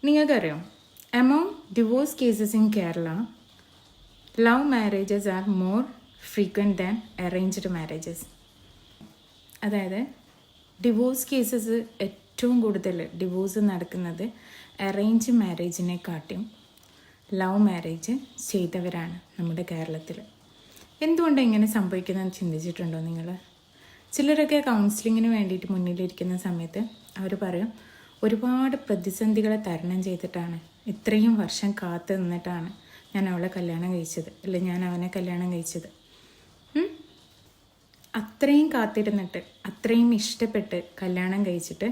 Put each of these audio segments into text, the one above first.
നിങ്ങൾക്കറിയാം, among divorce cases in Kerala, love marriages are more frequent than arranged marriages. അതായത് divorce cases ഏറ്റവും കൂടുതൽ divorce നടക്കുന്നത് arrange മാരേജിനെക്കാട്ടിയും love marriage ചെയ്തവരാണ് നമ്മുടെ കേരളത്തിൽ. എന്തുകൊണ്ടാണ് ഇങ്ങനെ സംഭവിക്കുന്നതെന്ന് ചിന്തിച്ചിട്ടുണ്ടോ നിങ്ങൾ? ചിലരൊക്കെ കൗൺസിലിങ്ങിന് വേണ്ടിയിട്ട് മുന്നിലിരിക്കുന്ന സമയത്ത് അവർ പറയും, ഒരുപാട് പ്രതിസന്ധികളെ തരണം ചെയ്തിട്ടാണ്, ഇത്രയും വർഷം കാത്തു നിന്നിട്ടാണ് ഞാൻ അവളെ കല്യാണം കഴിച്ചത്, അല്ലെ ഞാൻ അവനെ കല്യാണം കഴിച്ചത്. അത്രയും കാത്തിരുന്നിട്ട് അത്രയും ഇഷ്ടപ്പെട്ട് കല്യാണം കഴിച്ചിട്ട്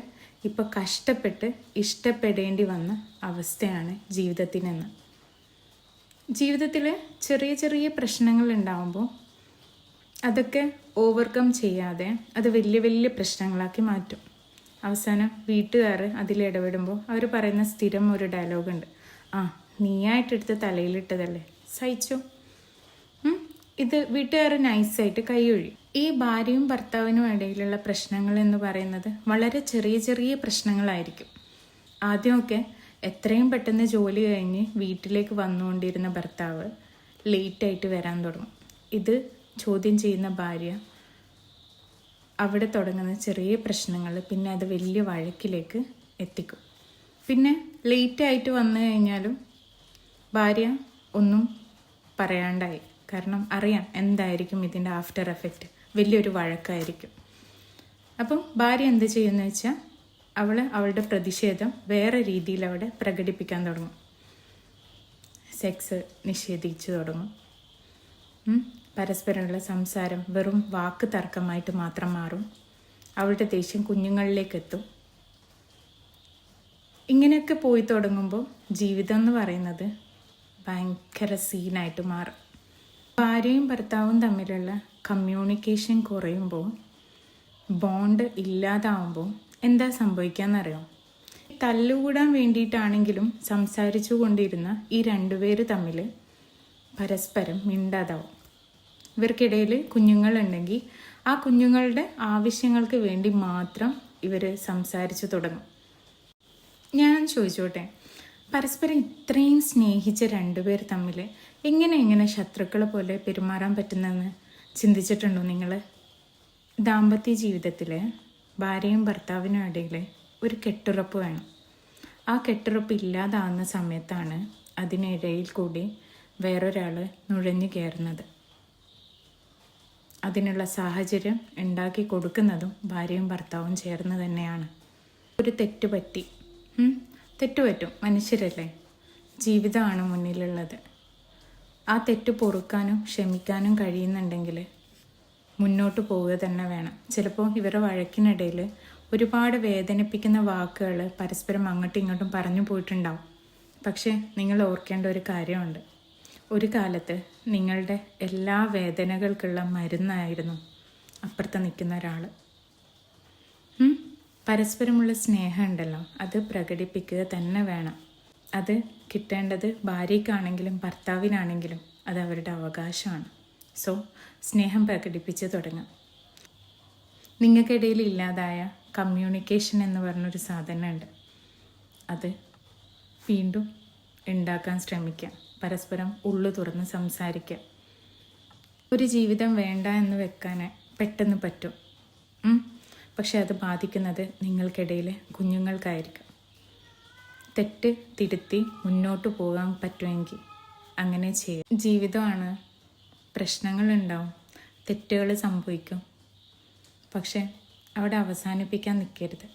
ഇപ്പോൾ കഷ്ടപ്പെട്ട് ഇഷ്ടപ്പെടേണ്ടി വന്ന അവസ്ഥയാണ് ജീവിതത്തിനെന്ന്. ജീവിതത്തിൽ ചെറിയ ചെറിയ പ്രശ്നങ്ങൾ ഉണ്ടാകുമ്പോൾ അതൊക്കെ ഓവർകം ചെയ്യാതെ അത് വലിയ വലിയ പ്രശ്നങ്ങളാക്കി മാറ്റും. അവസാനം വീട്ടുകാർ അതിലിടപെടുമ്പോൾ അവർ പറയുന്ന സ്ഥിരം ഒരു ഡയലോഗുണ്ട്, നീയായിട്ടെടുത്ത് തലയിലിട്ടതല്ലേ, സഹിച്ചോ. ഇത് വീട്ടുകാർ നൈസായിട്ട് കൈയൊഴി. ഈ ഭാര്യയും ഭർത്താവിനും ഇടയിലുള്ള പ്രശ്നങ്ങൾ എന്ന് പറയുന്നത് വളരെ ചെറിയ ചെറിയ പ്രശ്നങ്ങളായിരിക്കും. ആദ്യമൊക്കെ എത്രയും പെട്ടെന്ന് ജോലി കഴിഞ്ഞ് വീട്ടിലേക്ക് വന്നുകൊണ്ടിരുന്ന ഭർത്താവ് ലേറ്റായിട്ട് വരാൻ തുടങ്ങും. ഇത് ചോദ്യം ചെയ്യുന്ന ഭാര്യ അവിടെ തുടങ്ങുന്ന ചെറിയ പ്രശ്നങ്ങൾ പിന്നെ അത് വലിയ വഴക്കിലേക്ക് എത്തിക്കും. പിന്നെ ലേറ്റായിട്ട് വന്നു കഴിഞ്ഞാലും ഭാര്യ ഒന്നും പറയാണ്ടായി. കാരണം അറിയാം എന്തായിരിക്കും ഇതിൻ്റെ ആഫ്റ്റർ എഫക്റ്റ്, വലിയൊരു വഴക്കായിരിക്കും. അപ്പം ഭാര്യ എന്ത് ചെയ്യുമെന്ന് വെച്ചാൽ അവളുടെ പ്രതിഷേധം വേറെ രീതിയിൽ അവിടെ പ്രകടിപ്പിക്കാൻ തുടങ്ങും. സെക്സ് നിഷേധിച്ചു തുടങ്ങും. പരസ്പരമുള്ള സംസാരം വെറും വാക്ക് തർക്കമായിട്ട് മാത്രം മാറും. അവളുടെ ദേഷ്യം കുഞ്ഞുങ്ങളിലേക്ക് എത്തും. ഇങ്ങനെയൊക്കെ പോയി തുടങ്ങുമ്പോൾ ജീവിതം എന്ന് പറയുന്നത് ഭയങ്കര സീനായിട്ട് മാറും. ഭാര്യയും ഭർത്താവും തമ്മിലുള്ള കമ്മ്യൂണിക്കേഷൻ കുറയുമ്പോൾ, ബോണ്ട് ഇല്ലാതാവുമ്പോൾ എന്താ സംഭവിക്കാമെന്നറിയാം? തല്ലുകൂടാൻ വേണ്ടിയിട്ടാണെങ്കിലും സംസാരിച്ചു കൊണ്ടിരുന്ന ഈ രണ്ടുപേര് തമ്മിൽ പരസ്പരം മിണ്ടാതാവും. ഇവർക്കിടയിൽ കുഞ്ഞുങ്ങളുണ്ടെങ്കിൽ ആ കുഞ്ഞുങ്ങളുടെ ആവശ്യങ്ങൾക്ക് വേണ്ടി മാത്രം ഇവർ സംസാരിച്ചു തുടങ്ങും. ഞാൻ ചോദിച്ചോട്ടെ, പരസ്പരം ഇത്രയും സ്നേഹിച്ച രണ്ടുപേർ തമ്മിൽ എങ്ങനെ ശത്രുക്കളെ പോലെ പെരുമാറാൻ പറ്റുന്നതെന്ന് ചിന്തിച്ചിട്ടുണ്ടോ നിങ്ങൾ? ദാമ്പത്യ ജീവിതത്തിൽ ഭാര്യയും ഭർത്താവിനും ഇടയിൽ ഒരു കെട്ടുറപ്പ് വേണം. ആ കെട്ടുറപ്പ് ഇല്ലാതാവുന്ന സമയത്താണ് അതിനിടയിൽ കൂടി വേറൊരാൾ നുഴഞ്ഞു കയറുന്നത്. അതിനുള്ള സാഹചര്യം ഉണ്ടാക്കി കൊടുക്കുന്നതും ഭാര്യയും ഭർത്താവും ചേർന്ന് തന്നെയാണ്. ഒരു തെറ്റുപറ്റി, തെറ്റുപറ്റും, മനുഷ്യരല്ലേ, ജീവിതമാണ് മുന്നിലുള്ളത്. ആ തെറ്റ് പൊറുക്കാനും ക്ഷമിക്കാനും കഴിയുന്നുണ്ടെങ്കിൽ മുന്നോട്ട് പോവുക തന്നെ വേണം. ചിലപ്പോൾ ഇവരുടെ വഴക്കിനിടയിൽ ഒരുപാട് വേദനിപ്പിക്കുന്ന വാക്കുകൾ പരസ്പരം അങ്ങോട്ടും ഇങ്ങോട്ടും പറഞ്ഞു പോയിട്ടുണ്ടാവും. പക്ഷേ നിങ്ങൾ ഓർക്കേണ്ട ഒരു കാര്യമുണ്ട്, ഒരു കാലത്ത് നിങ്ങളുടെ എല്ലാ വേദനകൾക്കുള്ള മരുന്നായിരുന്നു അപ്പുറത്ത് നിൽക്കുന്ന ഒരാൾ. പരസ്പരമുള്ള സ്നേഹം ഉണ്ടല്ലോ, അത് പ്രകടിപ്പിക്കുക തന്നെ വേണം. അത് കിട്ടേണ്ടത് ഭാര്യയ്ക്കാണെങ്കിലും ഭർത്താവിനാണെങ്കിലും അത് അവരുടെ അവകാശമാണ്. സോ സ്നേഹം പ്രകടിപ്പിച്ച് തുടങ്ങാം. നിങ്ങൾക്കിടയിൽ ഇല്ലാതായ കമ്മ്യൂണിക്കേഷൻ എന്ന് പറഞ്ഞൊരു സാധനമുണ്ട്, അത് വീണ്ടും ഉണ്ടാക്കാൻ ശ്രമിക്കാം. പരസ്പരം ഉള്ളു തുറന്ന് സംസാരിക്കുക. ഒരു ജീവിതം വേണ്ട എന്ന് വെക്കാൻ പെട്ടെന്ന് പറ്റും, പക്ഷെ അത് ബാധിക്കുന്നത് നിങ്ങൾക്കിടയിൽ കുഞ്ഞുങ്ങൾക്കായിരിക്കും. തെറ്റ് തിരുത്തി മുന്നോട്ട് പോകാൻ പറ്റുമെങ്കിൽ അങ്ങനെ ചെയ്യും. ജീവിതമാണ്, പ്രശ്നങ്ങളുണ്ടാവും, തെറ്റുകൾ സംഭവിക്കും. പക്ഷെ അവിടെ അവസാനിപ്പിക്കാൻ നിൽക്കരുത്.